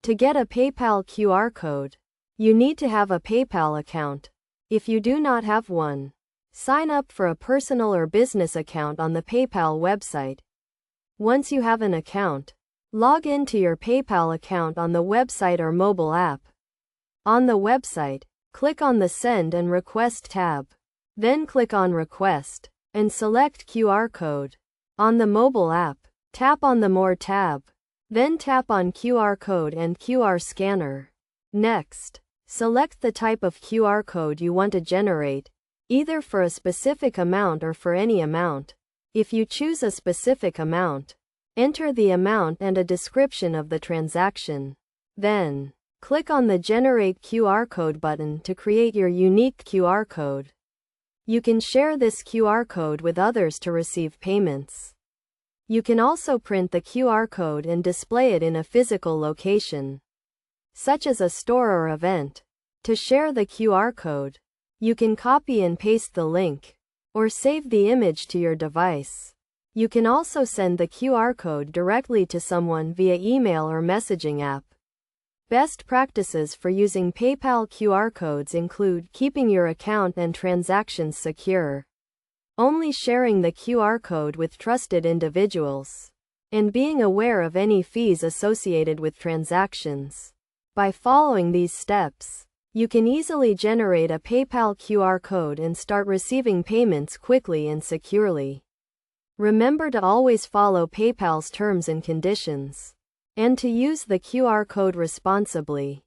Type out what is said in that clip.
To get a PayPal QR code, you need to have a PayPal account. If you do not have one, sign up for a personal or business account on the PayPal website. Once you have an account, log into your PayPal account on the website or mobile app. On the website, click on the Send and Request tab. Then click on Request and select QR code. On the mobile app, tap on the More tab. Then tap on QR code and QR scanner. Next, select the type of QR code you want to generate, either for a specific amount or for any amount. If you choose a specific amount, enter the amount and a description of the transaction. Then, click on the Generate QR code button to create your unique QR code. You can share this QR code with others to receive payments. You can also print the QR code and display it in a physical location, such as a store or event. To share the QR code, you can copy and paste the link, or save the image to your device. You can also send the QR code directly to someone via email or messaging app. Best practices for using PayPal QR codes include keeping your account and transactions secure, only sharing the QR code with trusted individuals, and being aware of any fees associated with transactions. By following these steps, you can easily generate a PayPal QR code and start receiving payments quickly and securely. Remember to always follow PayPal's terms and conditions, and to use the QR code responsibly.